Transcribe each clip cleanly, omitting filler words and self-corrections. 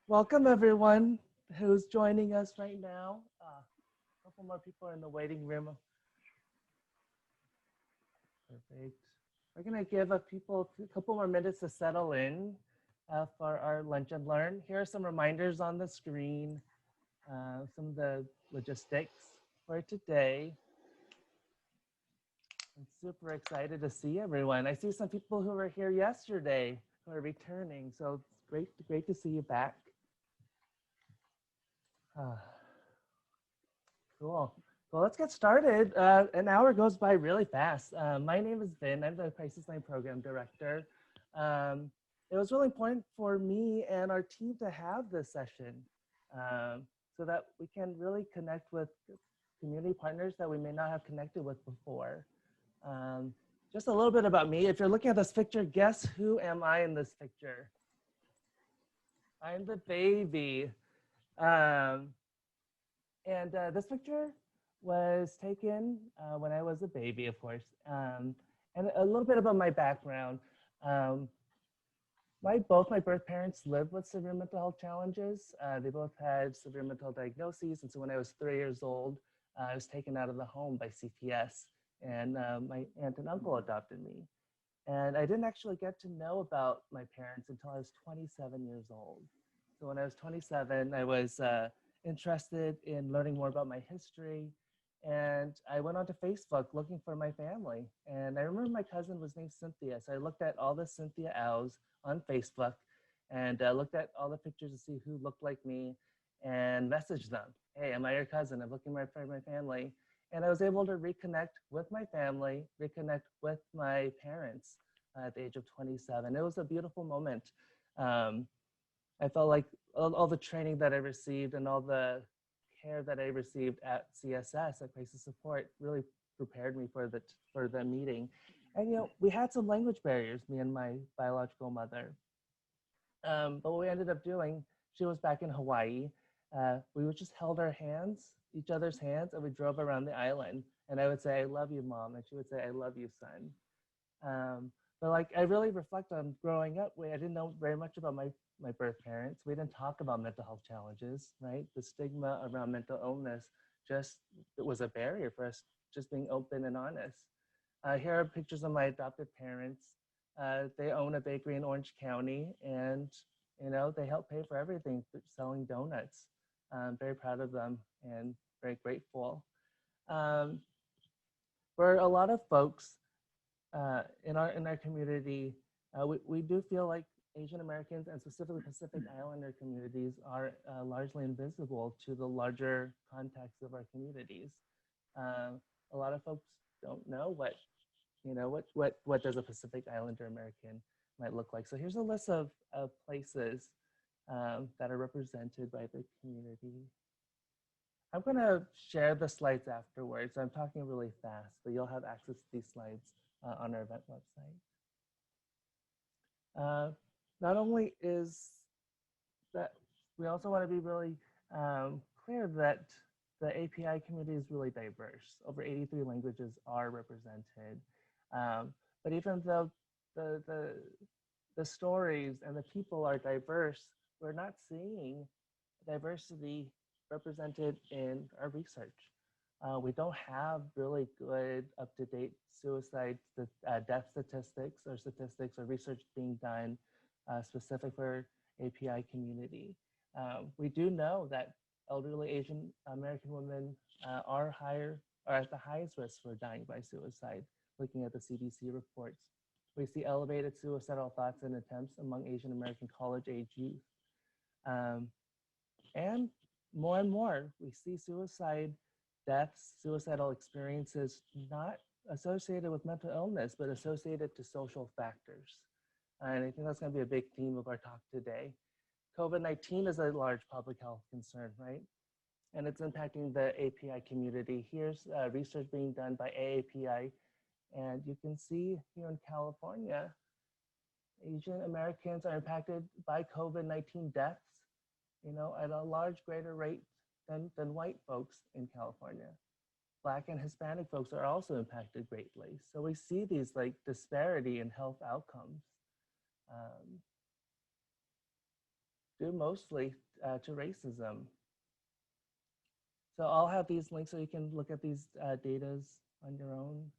Welcome everyone who's joining us right now. A couple more people are in the waiting room. Perfect. We're gonna give a couple more minutes to settle in for our lunch and learn. Here are some reminders on the screen, some of the logistics for today. I'm super excited to see everyone. I see some people who were here yesterday who are returning, so it's great to see you back. Cool. Well, let's get started. An hour goes by really fast. My name is Vin. I'm the Crisis Line Program Director. It was really important for me and our team to have this session so that we can really connect with community partners that we may not have connected with before. Just a little bit about me. If you're looking at this picture, guess who am I in this picture? I'm the baby. This picture was taken when I was a baby, of course. And a little bit about my background. Both my birth parents lived with severe mental health challenges. They both had severe mental health diagnoses. And so when I was 3 years old, I was taken out of the home by CPS. And my aunt and uncle adopted me. And I didn't actually get to know about my parents until I was 27 years old. So when I was 27, I was interested in learning more about my history. And I went onto Facebook looking for my family. And I remember my cousin was named Cynthia. So I looked at all the Cynthia Owls on Facebook and looked at all the pictures to see who looked like me and messaged them. Hey, am I your cousin? I'm looking for my family. And I was able to reconnect with my family, reconnect with my parents at the age of 27. It was a beautiful moment. I felt like all the training that I received and all the care that I received at CSS, at Crisis Support, really prepared me for the meeting. And we had some language barriers, me and my biological mother. But what we ended up doing, she was back in Hawaii. We just held our hands, each other's hands, and we drove around the island. And I would say, "I love you, Mom," and she would say, "I love you, son." But I really reflect on growing up. I didn't know very much about my birth parents. We didn't talk about mental health challenges, right? The stigma around mental illness it was a barrier for us just being open and honest. Here are pictures of my adopted parents. They own a bakery in Orange County, and they help pay for everything, selling donuts. I'm very proud of them and very grateful. For a lot of folks in our community, we do feel like Asian Americans and specifically Pacific Islander communities are largely invisible to the larger context of our communities. A lot of folks don't know what does a Pacific Islander American might look like. So here's a list of places that are represented by the community. I'm going to share the slides afterwards. I'm talking really fast, but you'll have access to these slides on our event website. Not only is that, we also want to be really clear that the API community is really diverse. Over 83 languages are represented. But even though the stories and the people are diverse, we're not seeing diversity represented in our research. We don't have really good up-to-date suicide death statistics or research being done specific for API community. We do know that elderly Asian American women are at the highest risk for dying by suicide, looking at the CDC reports. We see elevated suicidal thoughts and attempts among Asian American college-age youth. And more, we see suicide deaths, suicidal experiences, not associated with mental illness, but associated to social factors. And I think that's going to be a big theme of our talk today. COVID-19 is a large public health concern, right? And it's impacting the API community. Here's research being done by AAPA. And you can see here in California, Asian Americans are impacted by COVID-19 deaths, at a large greater rate than white folks in California. Black and Hispanic folks are also impacted greatly. So we see these disparity in health outcomes. due mostly to racism. So I'll have these links so you can look at these datas on your own.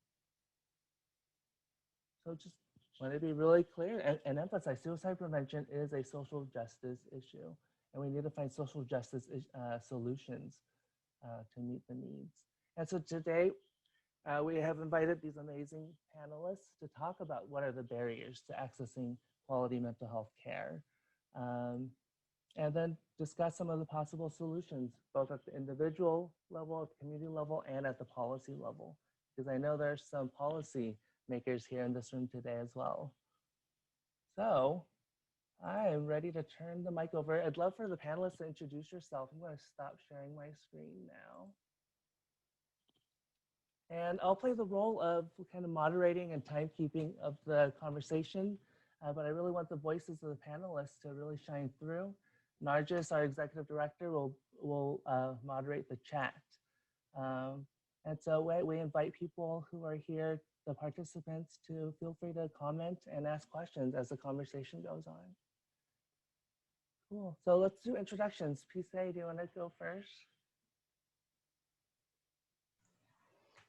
So just want to be really clear and emphasize suicide prevention is a social justice issue, and we need to find social justice solutions to meet the needs. And so today, we have invited these amazing panelists to talk about what are the barriers to accessing quality mental health care, and then discuss some of the possible solutions, both at the individual level, at the community level, and at the policy level, because I know there's some policy makers here in this room today as well. So I am ready to turn the mic over. I'd love for the panelists to introduce yourself. I'm going to stop sharing my screen now. And I'll play the role of kind of moderating and timekeeping of the conversation, but I really want the voices of the panelists to really shine through. Nargis, our executive director, will moderate the chat. And so we invite people who are here, the participants, to feel free to comment and ask questions as the conversation goes on. Cool, so let's do introductions. Pise, do you want to go first?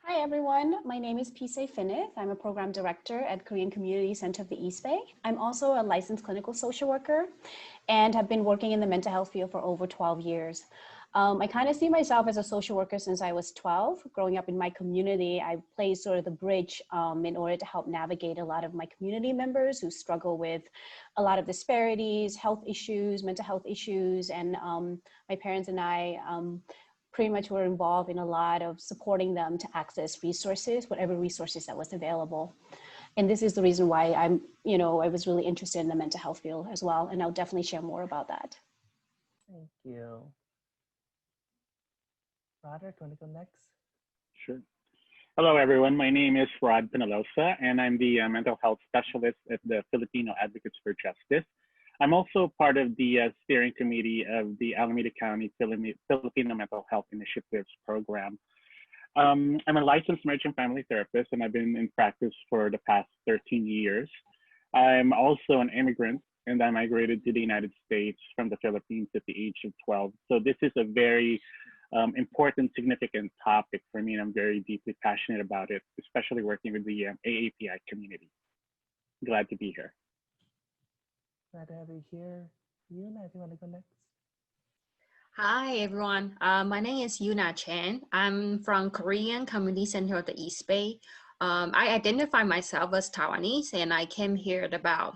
Hi everyone, my name is Pise Finith. I'm a program director at Korean Community Center of the East Bay. I'm also a licensed clinical social worker and have been working in the mental health field for over 12 years. I kind of see myself as a social worker since I was 12. Growing up in my community, I played sort of the bridge in order to help navigate a lot of my community members who struggle with a lot of disparities, health issues, mental health issues, and my parents and I pretty much were involved in a lot of supporting them to access resources, whatever resources that was available. And this is the reason why I was really interested in the mental health field as well. And I'll definitely share more about that. Thank you. Roderick, want to go next? Sure. Hello, everyone. My name is Rod Penalosa, and I'm the mental health specialist at the Filipino Advocates for Justice. I'm also part of the steering committee of the Alameda County Filipino Mental Health Initiatives program. I'm a licensed marriage and family therapist, and I've been in practice for the past 13 years. I'm also an immigrant, and I migrated to the United States from the Philippines at the age of 12. So this is a very important, significant topic for me, and I'm very deeply passionate about it, especially working with the AAPI community. Glad to be here. Glad to have you here. Yuna, do you want to go next? Hi, everyone. My name is Yuna Chen. I'm from Korean Community Center of the East Bay. I identify myself as Taiwanese, and I came here about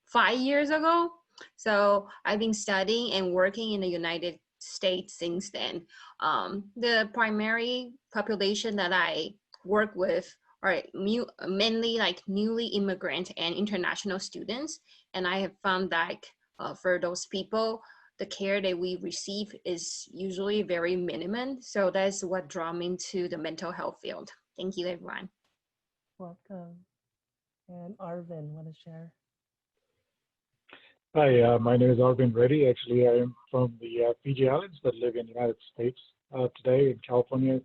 5 years ago. So I've been studying and working in the United States since then. The primary population that I work with are mainly like newly immigrant and international students. And I have found that for those people, the care that we receive is usually very minimum. So that's what drew me into the mental health field. Thank you, everyone. Welcome. And Arvin, want to share? Hi, my name is Arvind Reddy. Actually, I am from the Fiji Islands but live in the United States today, in California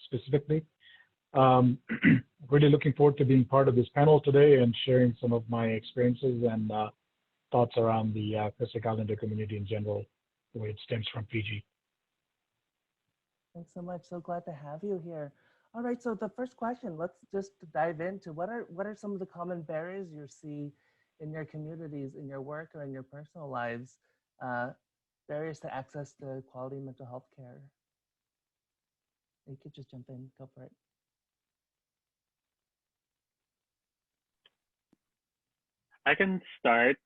specifically. Really looking forward to being part of this panel today and sharing some of my experiences and thoughts around the Pacific Islander community in general, the way it stems from Fiji. Thanks so much. So glad to have you here. All right, so the first question, let's just dive into what are some of the common barriers you see in your communities, in your work, or in your personal lives, barriers to access to quality mental health care? You could just jump in, go for it. I can start.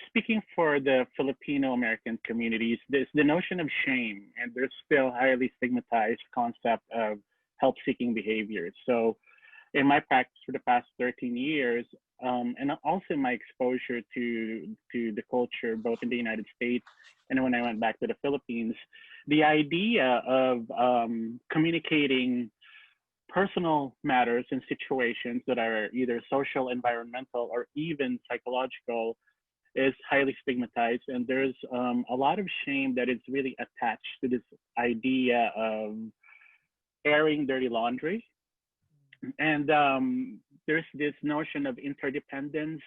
Speaking for the Filipino American communities, there's the notion of shame, and there's still highly stigmatized concept of help-seeking behaviors. So in my practice for the past 13 years, and also my exposure to the culture, both in the United States and when I went back to the Philippines, the idea of communicating personal matters and situations that are either social, environmental, or even psychological is highly stigmatized. And there's a lot of shame that is really attached to this idea of airing dirty laundry. And there's this notion of interdependence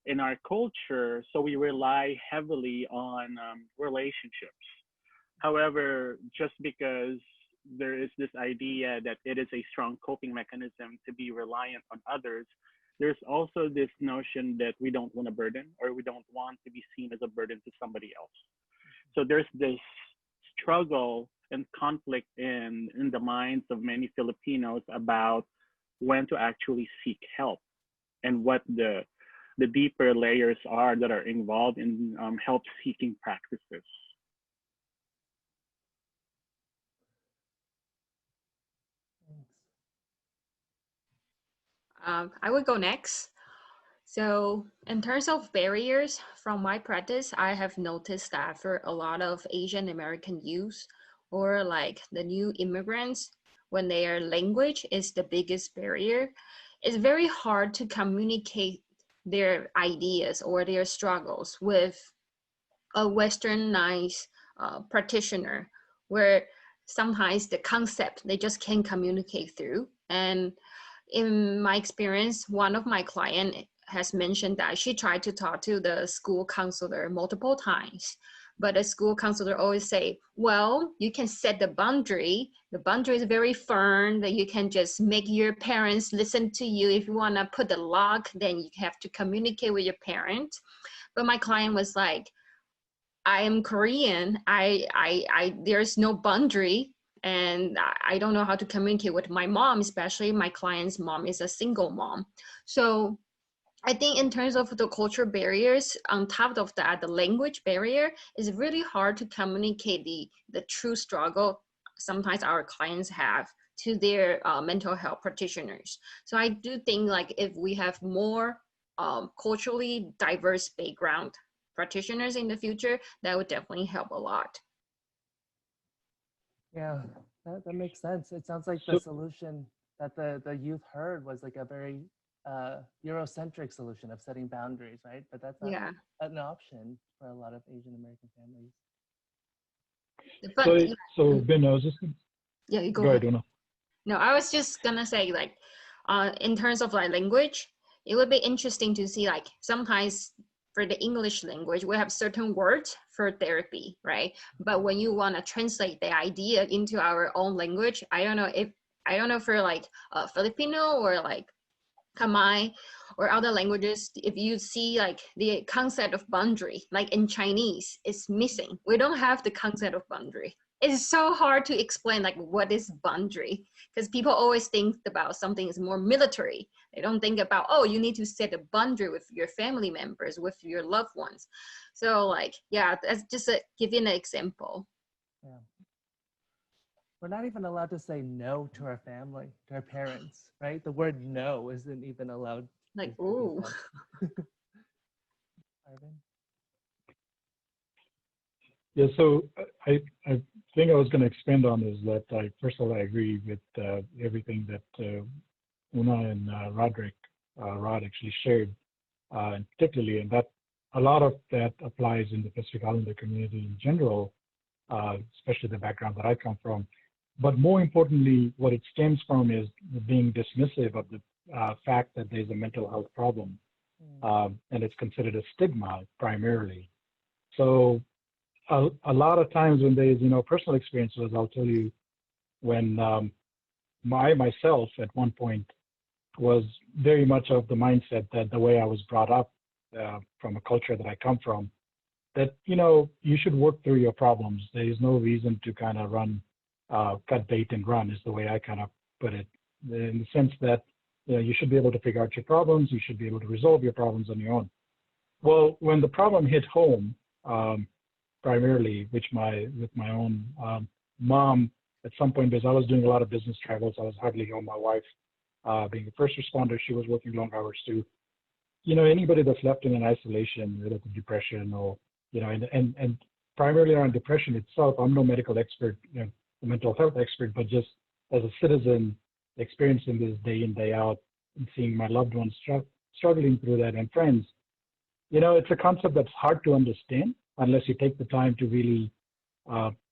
in our culture, so we rely heavily on relationships. However, just because there is this idea that it is a strong coping mechanism to be reliant on others, there's also this notion that we don't want a burden, or we don't want to be seen as a burden to somebody else. So there's this struggle and conflict in the minds of many Filipinos about when to actually seek help and what the deeper layers are that are involved in help seeking practices. I would go next. So in terms of barriers, from my practice, I have noticed that for a lot of Asian American youth or like the new immigrants, when their language is the biggest barrier, it's very hard to communicate their ideas or their struggles with a westernized practitioner, where sometimes the concept they just can't communicate through. And in my experience, one of my client has mentioned that she tried to talk to the school counselor multiple times, but the school counselor always say, well, you can set the boundary. The boundary is very firm, that you can just make your parents listen to you. If you want to put the lock, then you have to communicate with your parent. But my client was like, I am Korean. There's no boundary, and I don't know how to communicate with my mom, especially my client's mom is a single mom. So I think in terms of the cultural barriers, on top of that, the language barrier is really hard to communicate the true struggle sometimes our clients have to their mental health practitioners. So I do think like if we have more culturally diverse background practitioners in the future, that would definitely help a lot. Yeah, that makes sense. It sounds like the solution that the youth heard was like a very Eurocentric solution of setting boundaries, right? But that's not Yeah. an option for a lot of Asian American families. But, so Ben, I was just yeah, you go ahead, Una. No, I was just gonna say like, in terms of like language, it would be interesting to see like sometimes for the English language, we have certain words for therapy, right? But when you want to translate the idea into our own language, I don't know for like Filipino or like Khmer or other languages, if you see like the concept of boundary, like in Chinese, it's missing. We don't have the concept of boundary. It's so hard to explain like what is boundary, because people always think about something is more military. They don't think about, oh, you need to set a boundary with your family members, with your loved ones. So like, yeah, that's just give you an example. Yeah. We're not even allowed to say no to our family, to our parents, right? The word no isn't even allowed. Like, ooh. Arvin? Yeah, so I think I was going to expand on is that first of all, I agree with everything that Una and Rod actually shared, and particularly, and that a lot of that applies in the Pacific Islander community in general, especially the background that I come from. But more importantly, what it stems from is being dismissive of the fact that there's a mental health problem, and it's considered a stigma primarily. So a lot of times when there's, personal experiences, I'll tell you, when myself at one point was very much of the mindset that the way I was brought up from a culture that I come from, that, you should work through your problems. There is no reason to kind of run, cut bait and run is the way I kind of put it, in the sense that, you should be able to figure out your problems. You should be able to resolve your problems on your own. Well, when the problem hit home, primarily, with my own mom, at some point, because I was doing a lot of business travels, I was hardly home. My wife, being a first responder, she was working long hours too. Anybody that's left in an isolation, whether it's depression or, and primarily around depression itself, I'm no medical expert, a mental health expert, but just as a citizen experiencing this day in, day out, and seeing my loved ones struggling through that, and friends, it's a concept that's hard to understand unless you take the time to really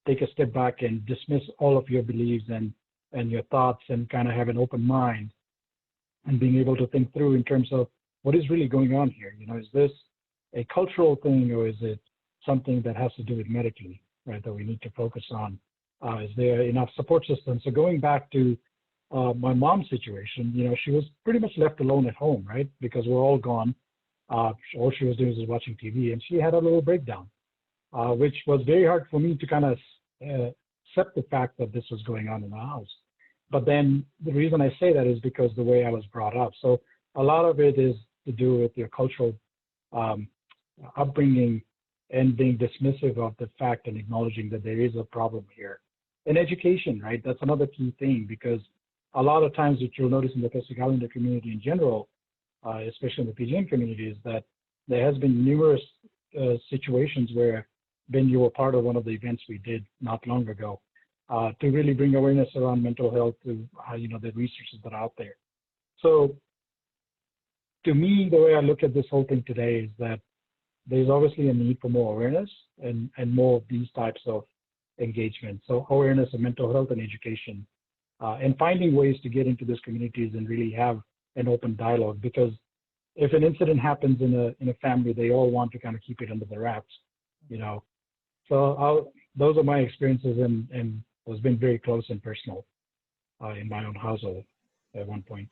take a step back and dismiss all of your beliefs and your thoughts, and kind of have an open mind and being able to think through in terms of what is really going on here? You know, is this a cultural thing, or is it something that has to do with medically, right, that we need to focus on? Is there enough support systems? So going back to my mom's situation, you know, she was pretty much left alone at home, right, because we're all gone. All she was doing was watching TV, and she had a little breakdown, which was very hard for me to kind of accept the fact that this was going on in the house. But then the reason I say that is because the way I was brought up. So a lot of it is to do with your cultural upbringing and being dismissive of the fact and acknowledging that there is a problem here. And education, right? That's another key thing, because a lot of times what you'll notice in the Pacific Islander community in general, especially in the PGN community, is that there has been numerous situations where, Ben, you were part of one of the events we did not long ago, to really bring awareness around mental health, to you know, the resources that are out there. So to me, the way I look at this whole thing today is that there's obviously a need for more awareness and more of these types of engagement. So awareness of mental health and education, and finding ways to get into these communities and really have an open dialogue, because if an incident happens in a family, they all want to kind of keep it under the wraps, you know. So those are my experiences, and has been very close and personal in my own household at one point.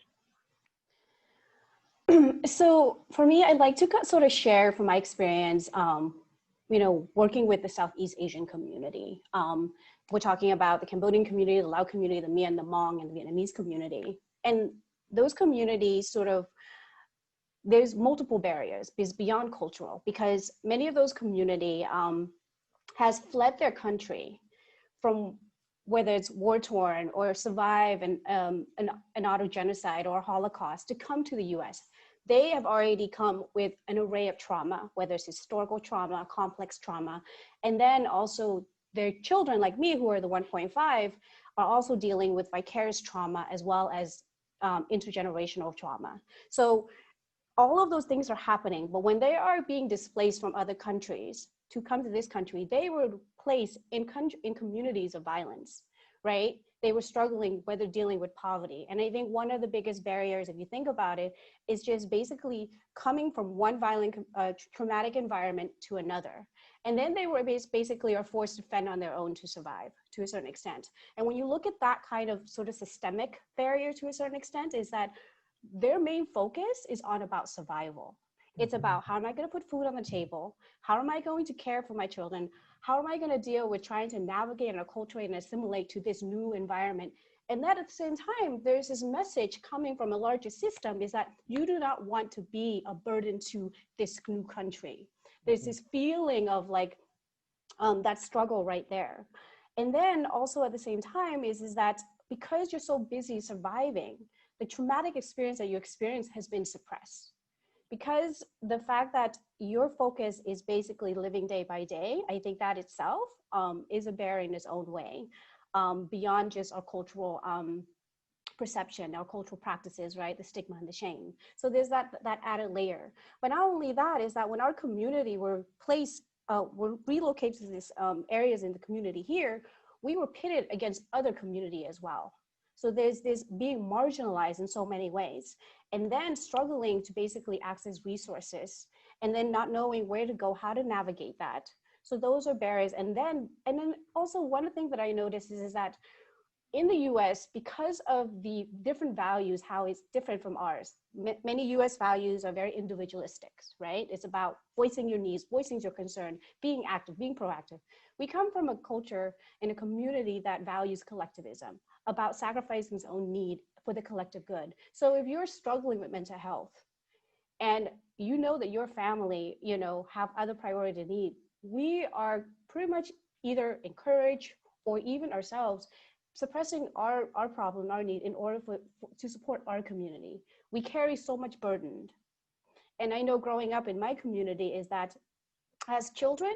So for me, I'd like to sort of share from my experience, you know, working with the Southeast Asian community. We're talking about the Cambodian community, the Lao community, the Mien, the Hmong, and the Vietnamese community. And those communities sort of, there's multiple barriers beyond cultural, because many of those community has fled their country from, whether it's war-torn or survive an auto-genocide or a Holocaust, to come to the US. They have already come with an array of trauma, whether it's historical trauma, complex trauma, and then also their children, like me, who are the 1.5, are also dealing with vicarious trauma as well as intergenerational trauma. So all of those things are happening, but when they are being displaced from other countries to come to this country, they were placed in communities of violence, right? They were struggling, whether dealing with poverty. And I think one of the biggest barriers, if you think about it, is just basically coming from one violent, traumatic environment to another. And then they were basically are forced to fend on their own to survive to a certain extent. And when you look at that kind of sort of systemic barrier to a certain extent, is that their main focus is on about survival. It's about, how am I going to put food on the table? How am I going to care for my children? How am I going to deal with trying to navigate and acculturate and assimilate to this new environment? And that at the same time, there's this message coming from a larger system, is that you do not want to be a burden to this new country. There's this feeling of like that struggle right there. And then also at the same time is that because you're so busy surviving, the traumatic experience that you experience has been suppressed. Because the fact that your focus is basically living day by day, I think that itself is a barrier in its own way, beyond just our cultural perception, our cultural practices, right? The stigma and the shame. So there's that added layer. But not only that, is that when our community were relocated to these areas in the community here, we were pitted against other community as well. So there's this being marginalized in so many ways, and then struggling to basically access resources, and then not knowing where to go, how to navigate that. So those are barriers. And then also one thing that I noticed is that in the US, because of the different values, how it's different from ours, many US values are very individualistic, right? It's about voicing your needs, voicing your concern, being active, being proactive. We come from a culture and a community that values collectivism, about sacrificing its own need for the collective good. So if you're struggling with mental health and you know that your family, you know, have other priority need, we are pretty much either encouraged or even ourselves suppressing our problem, our need in order to support our community. We carry so much burden. And I know growing up in my community is that as children,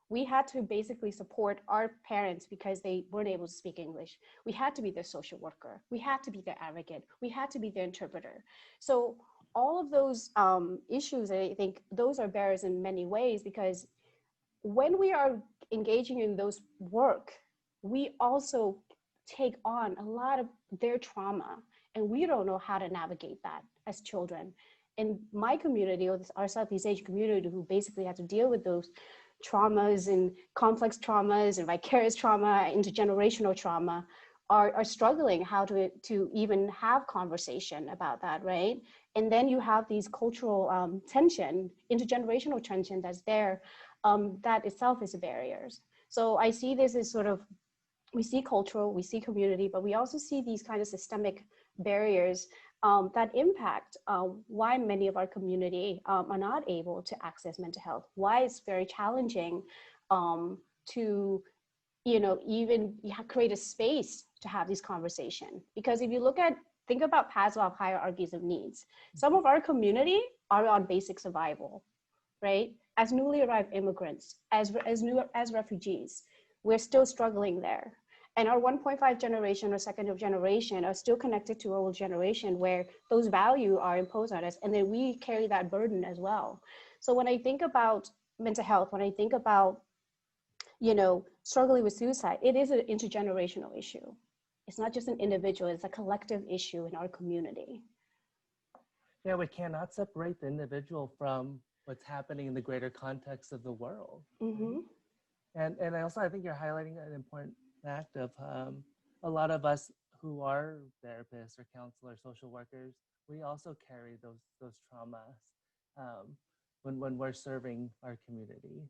we had to basically support our parents because they weren't able to speak English. We had to be their social worker. We had to be their advocate. We had to be their interpreter. So all of those issues, I think those are barriers in many ways, because when we are engaging in those work, we also take on a lot of their trauma, and we don't know how to navigate that as children. in my community, or our Southeast Asian community, who basically had to deal with those traumas and complex traumas and vicarious trauma, intergenerational trauma, are struggling how to even have conversation about that, right? And then you have these cultural tension, intergenerational tension that's there, that itself is barriers. So I see this as sort of, we see cultural, we see community, but we also see these kind of systemic barriers that impact why many of our community are not able to access mental health, why it's very challenging to, even create a space to have these conversations. Because if you think about Pavlov hierarchies of needs, some of our community are on basic survival, right? As newly arrived immigrants, as refugees, we're still struggling there. And our 1.5 generation or second generation are still connected to our old generation where those values are imposed on us. And then we carry that burden as well. So when I think about mental health, when I think about, struggling with suicide, it is an intergenerational issue. It's not just an individual, it's a collective issue in our community. Yeah, we cannot separate the individual from what's happening in the greater context of the world. Mm-hmm. And I think you're highlighting an important fact of a lot of us who are therapists or counselors, social workers, we also carry those traumas when we're serving our community.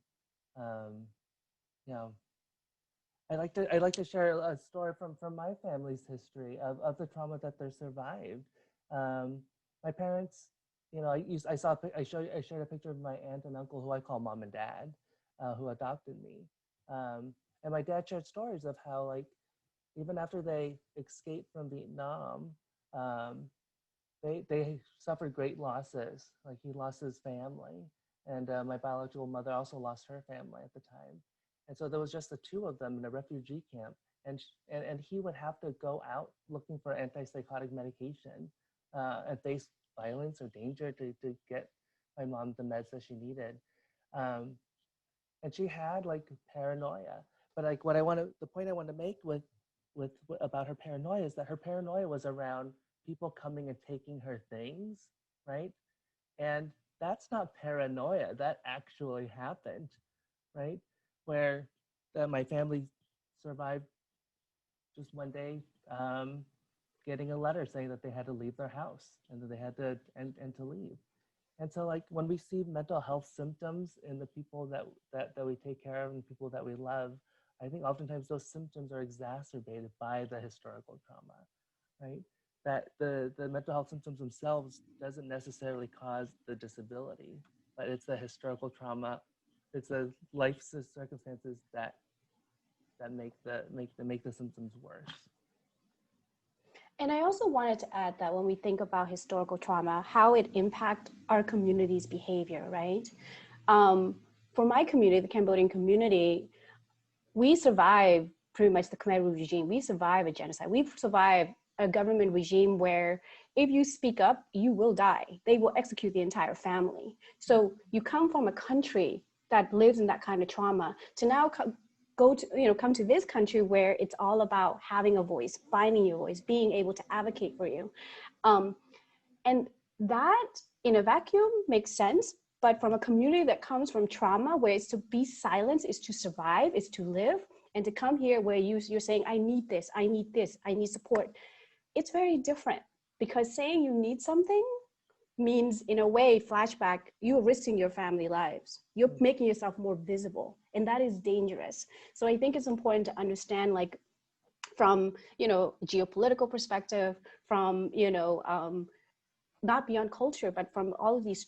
I'd like to share a story from my family's history of the trauma that they survived. My parents, I shared a picture of my aunt and uncle who I call mom and dad, who adopted me. And my dad shared stories of how, like, even after they escaped from Vietnam, they suffered great losses. Like, he lost his family, and my biological mother also lost her family at the time. And so there was just the two of them in a refugee camp, and he would have to go out looking for antipsychotic medication and face violence or danger to get my mom the meds that she needed. And she had, like, paranoia. But, like, the point I want to make with about her paranoia is that her paranoia was around people coming and taking her things, right? And that's not paranoia. That actually happened, right? Where my family survived just one day getting a letter saying that they had to leave their house and that they had to and to leave. And so, like, when we see mental health symptoms in the people that we take care of and people that we love, I think oftentimes those symptoms are exacerbated by the historical trauma, right? That the mental health symptoms themselves doesn't necessarily cause the disability, but it's the historical trauma, it's the life circumstances that make the symptoms worse. And I also wanted to add that when we think about historical trauma, how it impacts our community's behavior, right? For my community, the Cambodian community, we survived pretty much the Khmer Rouge regime. We survived a genocide. We've survived a government regime where if you speak up, you will die. They will execute the entire family. So you come from a country that lives in that kind of trauma to now come to this country where it's all about having a voice, finding your voice, being able to advocate for you. And that in a vacuum makes sense, but from a community that comes from trauma, where it's to be silenced, is to survive, is to live, and to come here where you're saying, I need this, I need this, I need support. It's very different, because saying you need something means, in a way, flashback, you're risking your family lives. You're making yourself more visible, and that is dangerous. So I think it's important to understand, like, from, geopolitical perspective, from, not beyond culture, but from all of these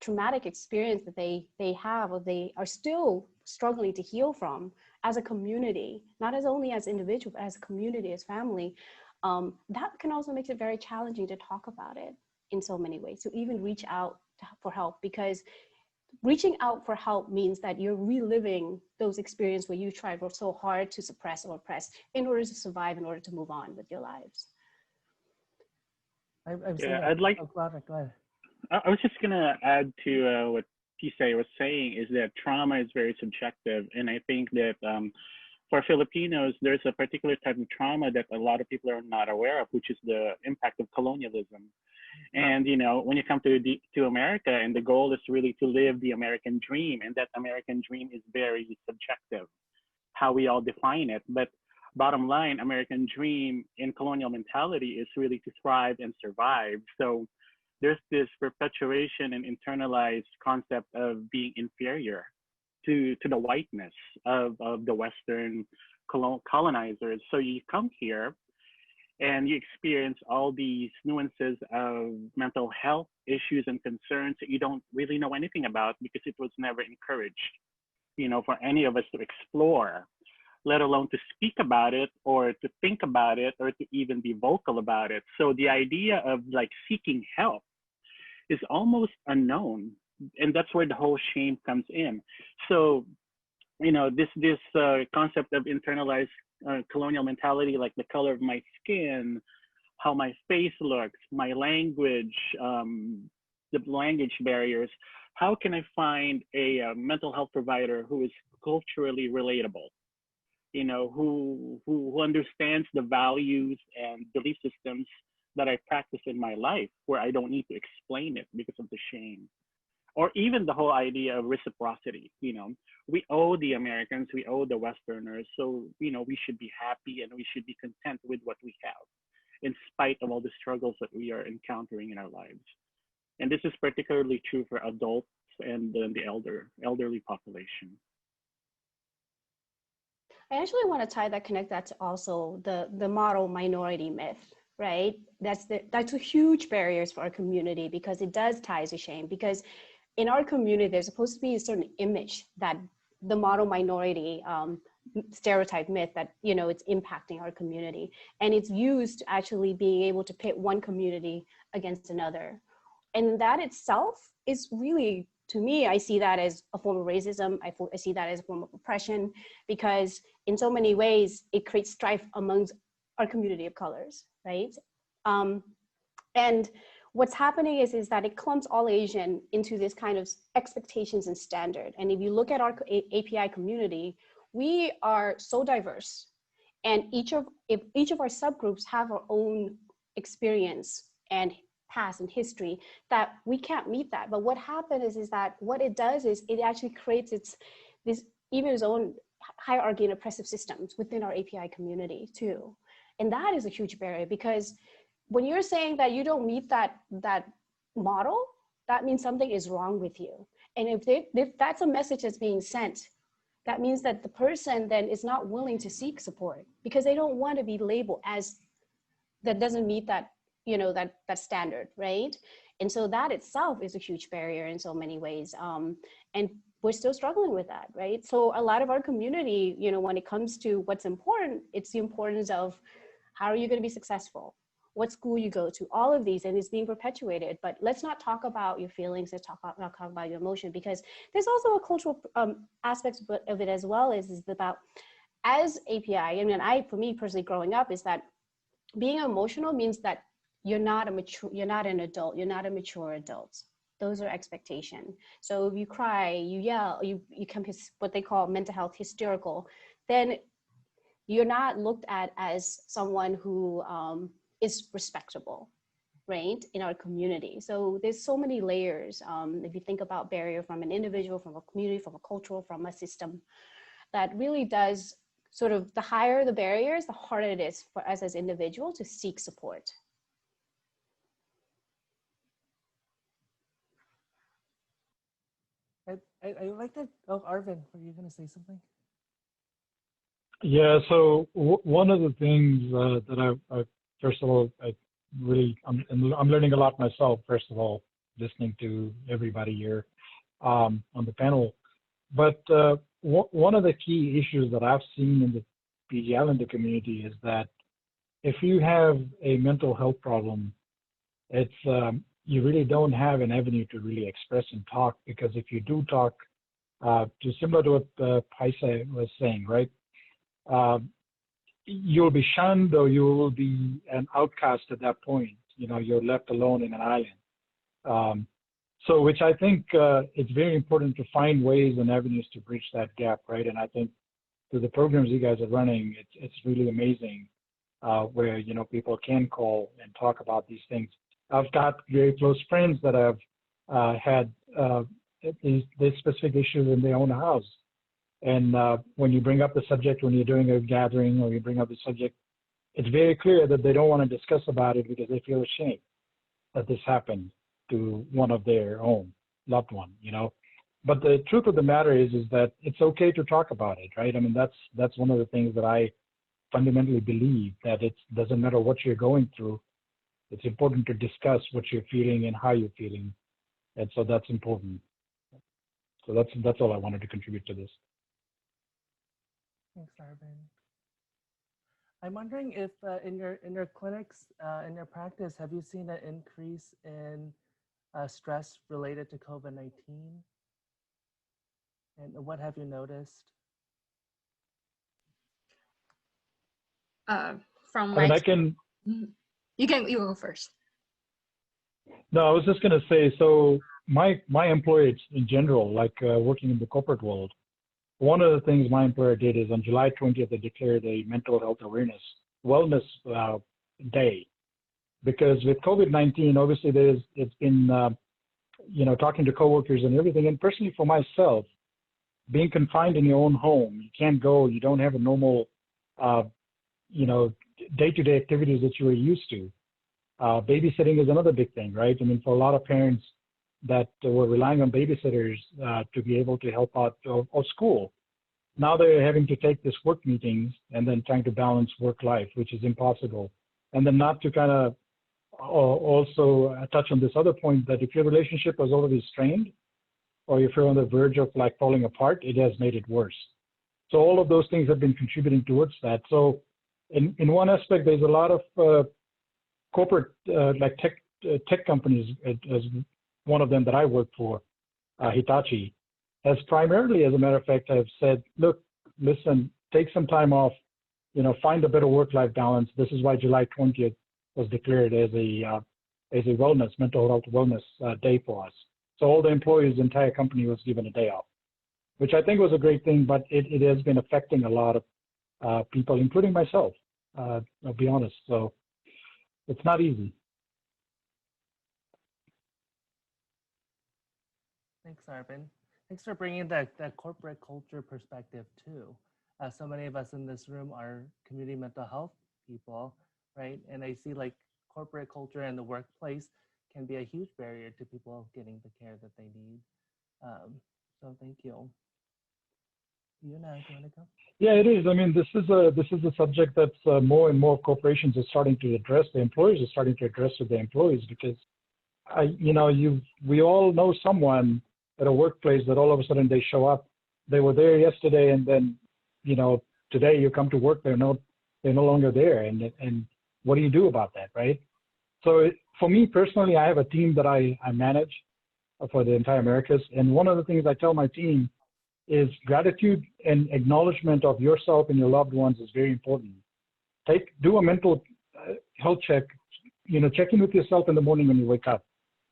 traumatic experience that they have, or they are still struggling to heal from as a community, not as only as individual, but as a community, as family, that can also make it very challenging to talk about it in so many ways, to even reach out for help, because reaching out for help means that you're reliving those experiences where you tried so hard to suppress or oppress in order to survive, in order to move on with your lives. I'd like. Oh, go ahead. I was just gonna add to what Pisay was saying, is that trauma is very subjective, and I think that for Filipinos, there's a particular type of trauma that a lot of people are not aware of, which is the impact of colonialism. And you know, when you come to America, and the goal is really to live the American dream, and that American dream is very subjective, how we all define it. But bottom line, American dream in colonial mentality is really to thrive and survive. So there's this perpetuation and internalized concept of being inferior to the whiteness of the Western colonizers. So you come here and you experience all these nuances of mental health issues and concerns that you don't really know anything about, because it was never encouraged, you know, for any of us to explore, let alone to speak about it or to think about it or to even be vocal about it. So the idea of like seeking help is almost unknown. And that's where the whole shame comes in. So, you know, this concept of internalized colonial mentality, like the color of my skin, how my face looks, my language, the language barriers. How can I find a mental health provider who is culturally relatable? You know, who understands the values and belief systems that I practice in my life, where I don't need to explain it because of the shame. Or even the whole idea of reciprocity. You know, we owe the Americans, we owe the Westerners, so you know, we should be happy and we should be content with what we have, in spite of all the struggles that we are encountering in our lives. And this is particularly true for adults and the elderly population. I actually want to connect that to also the model minority myth, right? That's a huge barriers for our community, because it does tie to shame. Because in our community, there's supposed to be a certain image that the model minority stereotype myth that, you know, it's impacting our community, and it's used to actually being able to pit one community against another. And that itself is really, to me, I see that as a form of racism. I see that as a form of oppression, because in so many ways, it creates strife amongst our community of colors, right? And what's happening is that it clumps all Asian into this kind of expectations and standard. And if you look at our API community, we are so diverse, and each of our subgroups have our own experience and past and history that we can't meet that. But what happens is that what it does is it actually creates its own hierarchy and oppressive systems within our API community too. And that is a huge barrier, because when you're saying that you don't meet that model, that means something is wrong with you. And if that's a message that's being sent, that means that the person then is not willing to seek support, because they don't want to be labeled as that doesn't meet that, you know, that standard, right? And so that itself is a huge barrier in so many ways. And we're still struggling with that, right? So a lot of our community, you know, when it comes to what's important, it's the importance of how are you going to be successful? What school you go to, all of these, and it's being perpetuated. But let's not talk about your feelings, let's talk about your emotion, because there's also a cultural aspect of it as well, is about, as API, I mean, for me personally growing up, is that being emotional means that you're not an adult, you're not a mature adult. Those are expectations. So if you cry, you yell, you become what they call mental health hysterical, then you're not looked at as someone who is respectable, right, in our community. So there's so many layers. If you think about barrier from an individual, from a community, from a cultural, from a system, that really does sort of, the higher the barriers, the harder it is for us as individuals to seek support. I like that. Oh, Arvin, were you going to say something? Yeah, so one of the things that I first of all, I'm learning a lot myself, first of all, listening to everybody here on the panel. But one of the key issues that I've seen in the PG Islander community is that if you have a mental health problem, it's you really don't have an avenue to really express and talk, because if you do talk, just similar to what Paisa was saying, right? You'll be shunned, or you will be an outcast at that point. You know, you're left alone in an island. So which I think it's very important to find ways and avenues to bridge that gap, right? And I think through the programs you guys are running, it's really amazing where, you know, people can call and talk about these things. I've got very close friends that have had these specific issues in their own house. And when you bring up the subject, when you're doing a gathering or you bring up the subject, it's very clear that they don't want to discuss about it because they feel ashamed that this happened to one of their own loved one, you know. But the truth of the matter is that it's okay to talk about it, right? I mean, that's one of the things that I fundamentally believe, that it doesn't matter what you're going through. It's important to discuss what you're feeling and how you're feeling. And so that's important. So that's all I wanted to contribute to this. Thanks, Arvin. I'm wondering if in your clinics, in your practice, have you seen an increase in stress related to COVID-19? And what have you noticed? From I my, mean, I can. you go first. No, I was just going to say, so my employees in general, like working in the corporate world, one of the things my employer did is on July 20th, they declared a mental health wellness day. Because with COVID-19, obviously it's been, you know, talking to coworkers and everything. And personally for myself, being confined in your own home, you can't go, you don't have a normal, you know, day-to-day activities that you were used to. Babysitting is another big thing, right? I mean, for a lot of parents that were relying on babysitters to be able to help out or school, now they're having to take this work meetings and then trying to balance work life, which is impossible. And then not to kind of also touch on this other point, that if your relationship was already strained, or if you're on the verge of like falling apart, it has made it worse. So all of those things have been contributing towards that. So in one aspect, there's a lot of corporate like tech companies, as one of them that I work for, Hitachi, has primarily, as a matter of fact, have said, look, listen, take some time off, you know, find a better work-life balance. This is why July 20th was declared as a mental health wellness day for us. So all the employees, the entire company was given a day off, which I think was a great thing, but it has been affecting a lot of people, including myself, I'll be honest. So it's not easy. Thanks, Arvin. Thanks for bringing that corporate culture perspective too. So many of us in this room are community mental health people, right? And I see like corporate culture in the workplace can be a huge barrier to people getting the care that they need. So thank you. Yuna, do you want to go? Yeah, it is. I mean, this is a subject that's more and more corporations are starting to address. The employers are starting to address with their employees, because we all know someone at a workplace that all of a sudden they show up. They were there yesterday, and then, you know, today you come to work, they're no longer there. And what do you do about that, right? So for me personally, I have a team that I manage for the entire Americas. And one of the things I tell my team is gratitude and acknowledgement of yourself and your loved ones is very important. Do a mental health check, you know, check in with yourself in the morning when you wake up,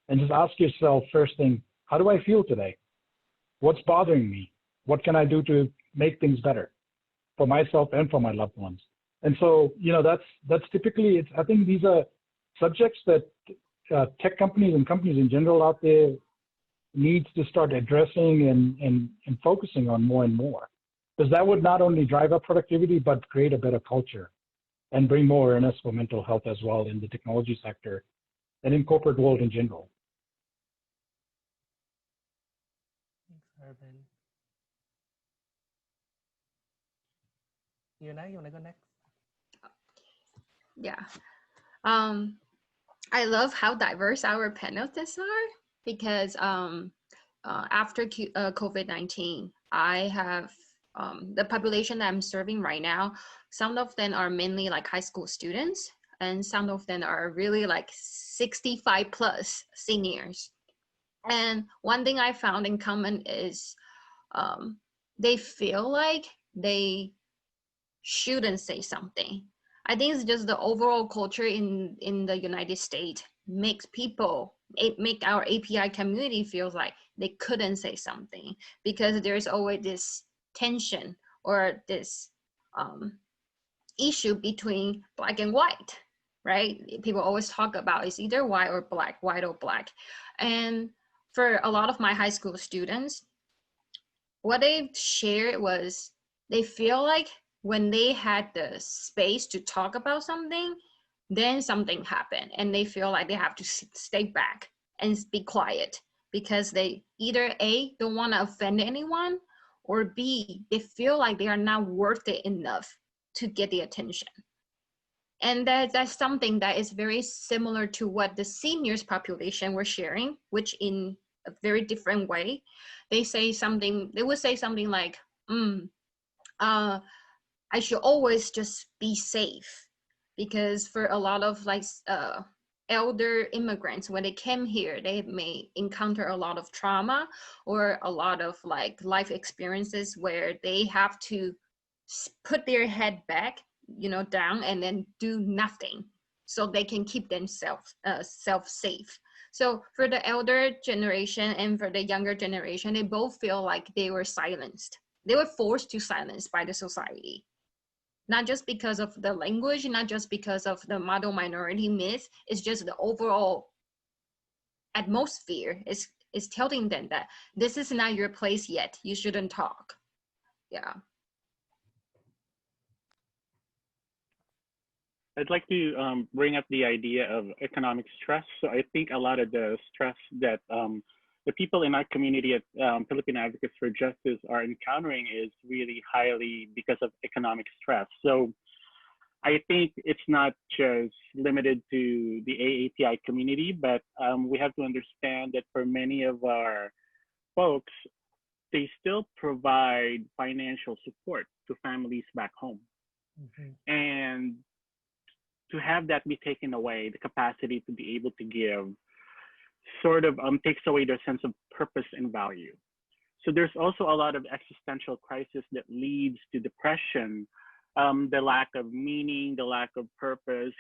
and just ask yourself first thing, how do I feel today? What's bothering me? What can I do to make things better for myself and for my loved ones? And so, you know, that's typically, I think these are subjects that tech companies and companies in general out there needs to start addressing and focusing on more and more, because that would not only drive up productivity, but create a better culture and bring more awareness for mental health as well in the technology sector and in corporate world in general. Thanks, Arvin. Yuna, you want to go next? Yeah. I love how diverse our panelists are, because after COVID-19, I have the population that I'm serving right now, some of them are mainly like high school students, and some of them are really like 65 plus seniors. And one thing I found in common is they feel like they shouldn't say something. I think it's just the overall culture in the United States makes make our API community feels like they couldn't say something, because there's always this tension or this issue between black and white. right? People always talk about it's either white or black. And for a lot of my high school students, what they shared was they feel like when they had the space to talk about something, then something happened and they feel like they have to stay back and be quiet because they either A, don't want to offend anyone, or B, they feel like they are not worth it enough to get the attention. And that's something that is very similar to what the seniors population were sharing, which in a very different way. They would say something like, I should always just be safe. Because for a lot of like elder immigrants, when they came here, they may encounter a lot of trauma or a lot of like life experiences where they have to put their head back, down, and then do nothing so they can keep themselves safe. So for the elder generation and for the younger generation, they both feel like they were silenced. They were forced to silence by the society, not just because of the language, not just because of the model minority myth. It's just the overall atmosphere is telling them that this is not your place yet. You shouldn't talk. Yeah. I'd like to bring up the idea of economic stress. So I think a lot of the stress that the people in our community at Filipino Advocates for Justice are encountering is really highly because of economic stress. So I think it's not just limited to the AAPI community, but we have to understand that for many of our folks, they still provide financial support to families back home. Mm-hmm. And to have that be taken away, the capacity to be able to give sort of takes away their sense of purpose and value. So there's also a lot of existential crisis that leads to depression, the lack of meaning, the lack of purpose,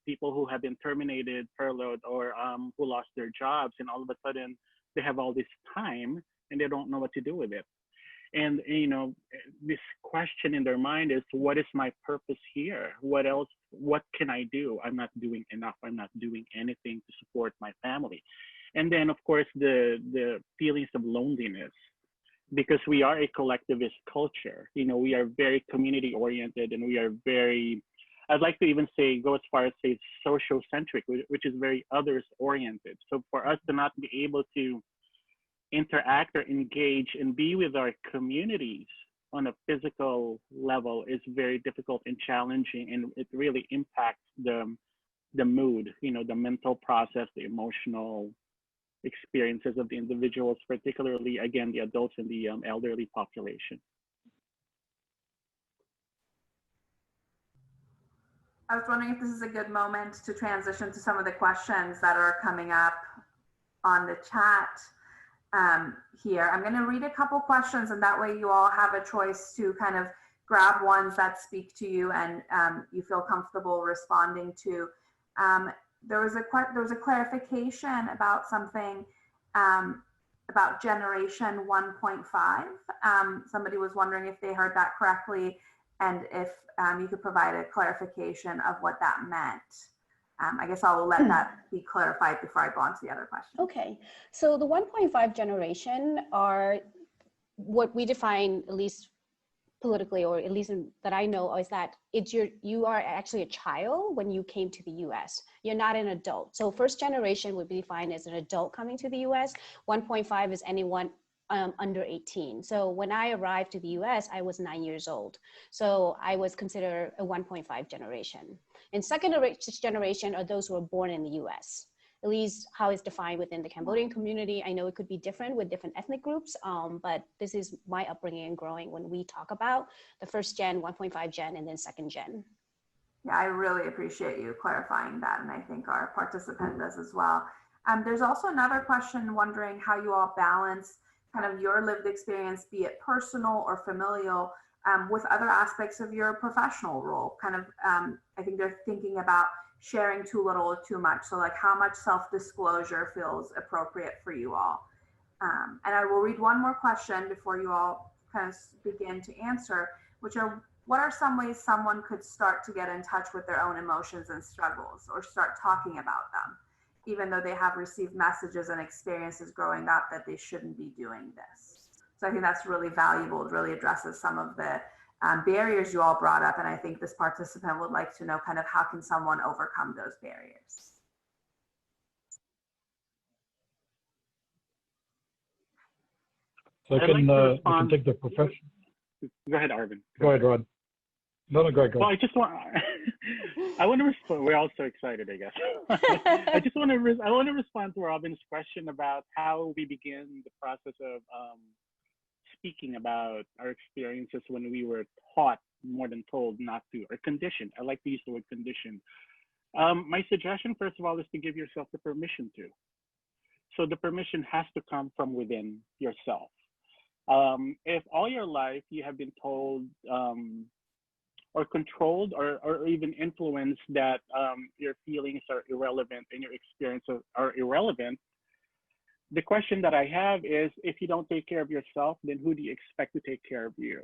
people who have been terminated, furloughed, or who lost their jobs, and all of a sudden they have all this time and they don't know what to do with it. And, this question in their mind is, what is my purpose here? What else? What can I do? I'm not doing enough. I'm not doing anything to support my family. And then, of course, the feelings of loneliness, because we are a collectivist culture. We are very community oriented, and we are very, I'd like to even go as far as say social-centric, which is very others oriented. So for us to not be able to interact or engage and be with our communities on a physical level is very difficult and challenging, and it really impacts the mood, the mental process, the emotional experiences of the individuals, particularly, again, the adults and the elderly population. I was wondering if this is a good moment to transition to some of the questions that are coming up on the chat. Here, I'm going to read a couple questions, and that way you all have a choice to kind of grab ones that speak to you and you feel comfortable responding to. There was a clarification about something about generation 1.5. Somebody was wondering if they heard that correctly, and if you could provide a clarification of what that meant. I guess I will let that be clarified before I go on to the other question. Okay, so the 1.5 generation are what we define, at least politically, or at least that I know, is that you are actually a child when you came to the US. You're not an adult. So first generation would be defined as an adult coming to the US. 1.5 is anyone under 18. So when I arrived to the US, I was 9 years old. So I was considered a 1.5 generation. And second generation are those who were born in the US, at least how it's defined within the Cambodian community. I know it could be different with different ethnic groups, but this is my upbringing and growing when we talk about the first gen, 1.5 gen, and then second gen. Yeah, I really appreciate you clarifying that, and I think our participant does as well. There's also another question wondering how you all balance kind of your lived experience, be it personal or familial, with other aspects of your professional role. Kind of, I think they're thinking about sharing too little or too much. So like how much self-disclosure feels appropriate for you all. And I will read one more question before you all kind of begin to answer, which what are some ways someone could start to get in touch with their own emotions and struggles, or start talking about them, even though they have received messages and experiences growing up that they shouldn't be doing this? So I think that's really valuable. It really addresses some of the barriers you all brought up. And I think this participant would like to know kind of how can someone overcome those barriers? So I can take the profession. Go ahead, Arvind. Go ahead, Rod. No, go ahead. Well, I just want, I want to respond. We're all so excited, I guess. I want to respond to Robin's question about how we begin the process of speaking about our experiences when we were taught more than told not to, or conditioned. I like to use the word conditioned. My suggestion, first of all, is to give yourself the permission to. So the permission has to come from within yourself. If all your life you have been told or controlled or even influenced that your feelings are irrelevant and your experiences are irrelevant, the question that I have is, if you don't take care of yourself, then who do you expect to take care of you?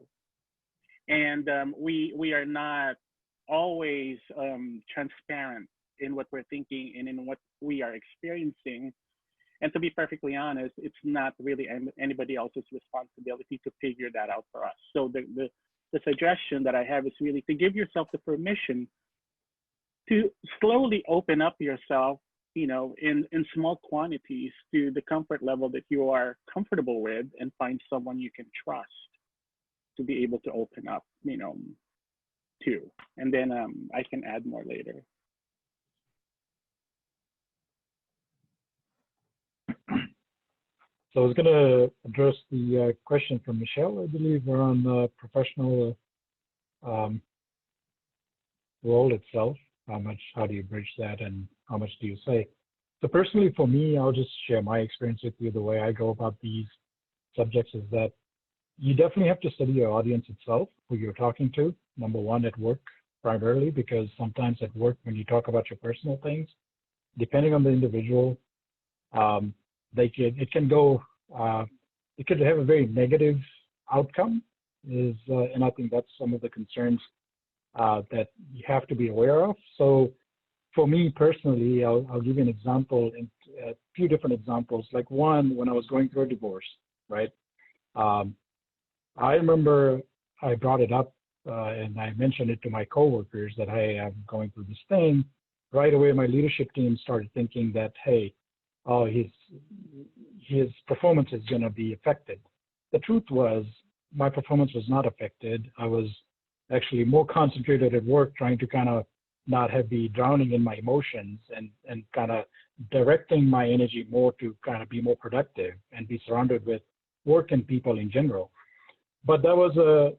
And we are not always transparent in what we're thinking and in what we are experiencing. And to be perfectly honest, it's not really anybody else's responsibility to figure that out for us. So the suggestion that I have is really to give yourself the permission to slowly open up yourself, you know, in small quantities to the comfort level that you are comfortable with, and find someone you can trust to be able to open up, you know, to. And then I can add more later. So I was going to address the question from Michelle, I believe, around the professional role itself. How do you bridge that, and how much do you say? So personally, for me, I'll just share my experience with you. The way I go about these subjects is that you definitely have to study your audience itself, who you're talking to. Number one, at work primarily, because sometimes at work, when you talk about your personal things, depending on the individual, it could have a very negative outcome, and I think that's some of the concerns that you have to be aware of. So for me personally, I'll give you an example, a few different examples. Like one, when I was going through a divorce, right? I remember I brought it up and I mentioned it to my coworkers that, hey, I'm going through this thing. Right away, my leadership team started thinking that, hey, oh, his performance is going to be affected. The truth was, my performance was not affected. I was actually more concentrated at work, trying to kind of not be drowning in my emotions, and kind of directing my energy more to kind of be more productive and be surrounded with work and people in general. But that was a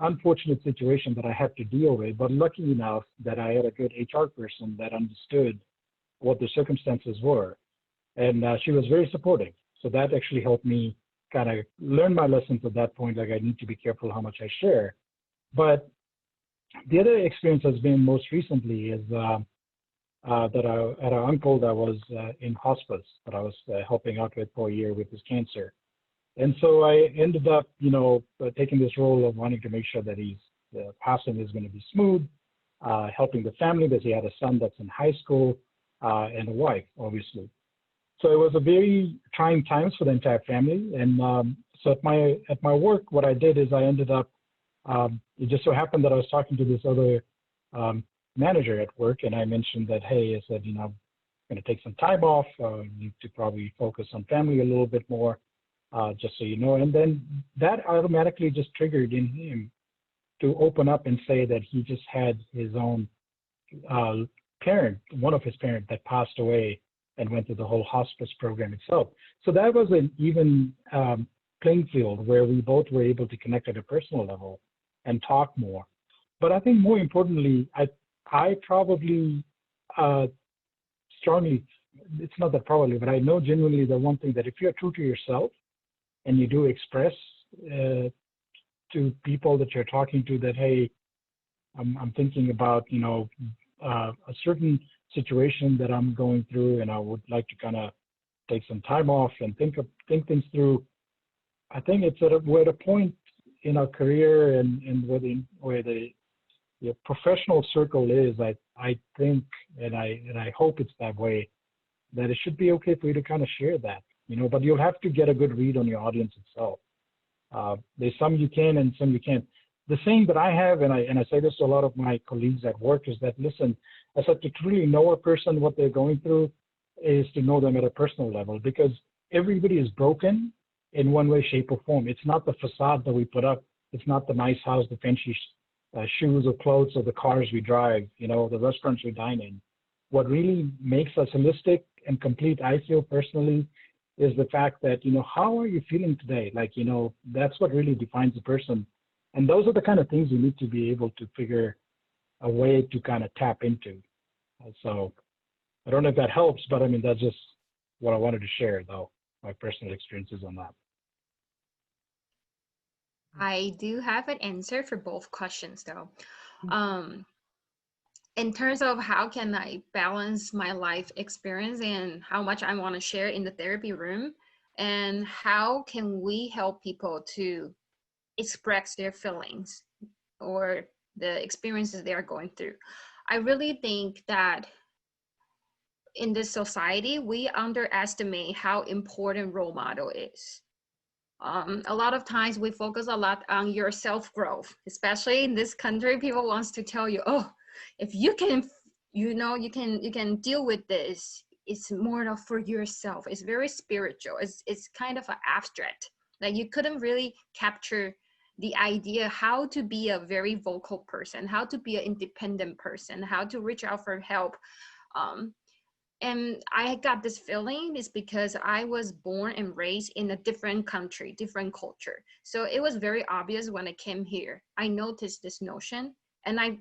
unfortunate situation that I had to deal with. But lucky enough that I had a good HR person that understood what the circumstances were. And she was very supportive. So that actually helped me kind of learn my lessons at that point, like I need to be careful how much I share. But the other experience has been most recently is that I had an uncle that was in hospice that I was helping out with for a year with his cancer. And so I ended up, taking this role of wanting to make sure that the passing is going to be smooth, helping the family, because he had a son that's in high school and a wife, obviously. So it was a very trying times for the entire family. And so at my work, what I did is I ended up, it just so happened that I was talking to this other manager at work, and I mentioned that, hey, I said, I'm going to take some time off, need to probably focus on family a little bit more, just so you know. And then that automatically just triggered in him to open up and say that he just had his own parent, one of his parents that passed away, and went through the whole hospice program itself. So that was an even playing field where we both were able to connect at a personal level and talk more. But I think more importantly, I probably strongly, it's not that probably, but I know genuinely the one thing that if you're true to yourself and you do express to people that you're talking to that, hey, I'm thinking about, a certain situation that I'm going through, and I would like to kind of take some time off and think things through. I think we're at a point in our career and where the your professional circle is, I think, and I hope it's that way, that it should be okay for you to kind of share that, but you'll have to get a good read on your audience itself. There's some you can and some you can't. The saying that I have, and I say this to a lot of my colleagues at work, is that, listen, I said, to truly know a person, what they're going through, is to know them at a personal level, because everybody is broken in one way, shape, or form. It's not the facade that we put up. It's not the nice house, the fancy shoes or clothes or the cars we drive, the restaurants we dine in. What really makes us holistic and complete, I feel personally, is the fact that, how are you feeling today? That's what really defines a person. And those are the kind of things you need to be able to figure a way to kind of tap into. So I don't know if that helps, but I mean, that's just what I wanted to share, though, my personal experiences on that. I do have an answer for both questions, though. In terms of how can I balance my life experience and how much I want to share in the therapy room, and how can we help people to express their feelings or the experiences they are going through. I really think that in this society, we underestimate how important role model is. A lot of times we focus a lot on your self-growth, especially in this country. People wants to tell you, oh, if you can, you can deal with this. It's more of for yourself. It's very spiritual. It's kind of an abstract. Like you couldn't really capture the idea how to be a very vocal person, how to be an independent person, how to reach out for help. And I got this feeling is because I was born and raised in a different country, different culture. So it was very obvious when I came here. I noticed this notion, and I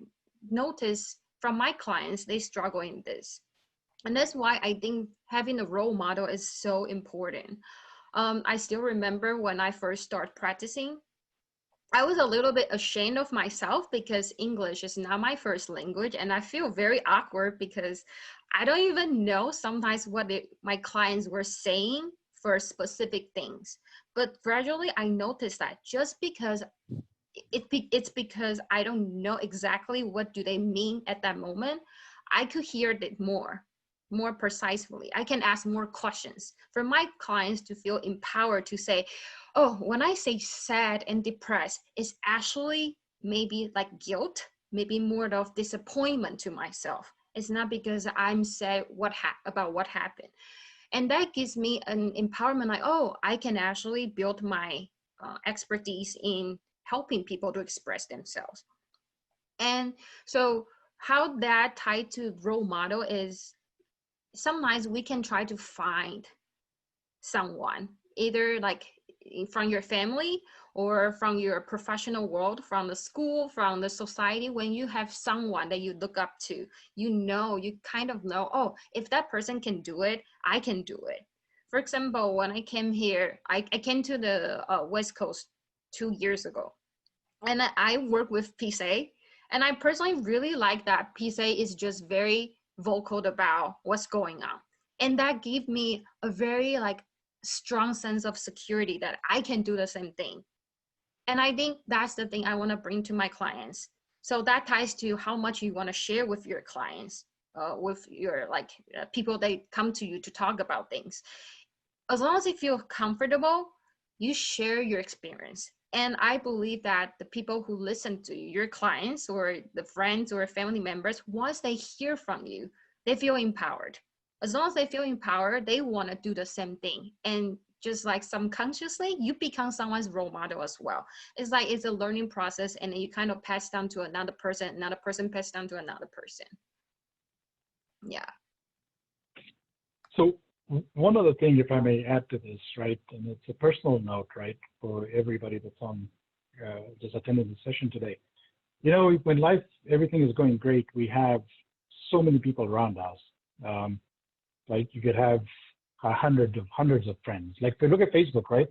noticed from my clients, they struggle in this. And that's why I think having a role model is so important. I still remember when I first started practicing, I was a little bit ashamed of myself because English is not my first language, and I feel very awkward because I don't even know sometimes what my clients were saying for specific things. But gradually I noticed that just because it's because I don't know exactly what do they mean at that moment, I could hear it more precisely. I can ask more questions for my clients to feel empowered to say, oh, when I say sad and depressed, it's actually maybe like guilt, maybe more of disappointment to myself. It's not because I'm sad about what happened. And that gives me an empowerment like, oh, I can actually build my expertise in helping people to express themselves. And so how that tied to role model is sometimes we can try to find someone, either like from your family or from your professional world, from the school, from the society. When you have someone that you look up to, you kind of know, oh, if that person can do it, I can do it. For example, when I came here, I came to the West Coast 2 years ago, and I work with PSA, and I personally really like that PSA is just very vocal about what's going on. And that gave me a very strong sense of security that I can do the same thing. And I think that's the thing I want to bring to my clients. So that ties to how much you want to share with your clients, with your people that come to you to talk about things. As long as you feel comfortable, you share your experience. And I believe that the people who listen to you, your clients or the friends or family members, once they hear from you, they feel empowered. As long as they feel empowered, they want to do the same thing. And just like subconsciously, you become someone's role model as well. It's like it's a learning process, and you kind of pass down to another person pass down to another person. Yeah. So one other thing, if I may add to this, right, and it's a personal note, right, for everybody that's on just attending the session today. When life, everything is going great, we have so many people around us. Like you could have hundreds of friends. Like if you look at Facebook, right,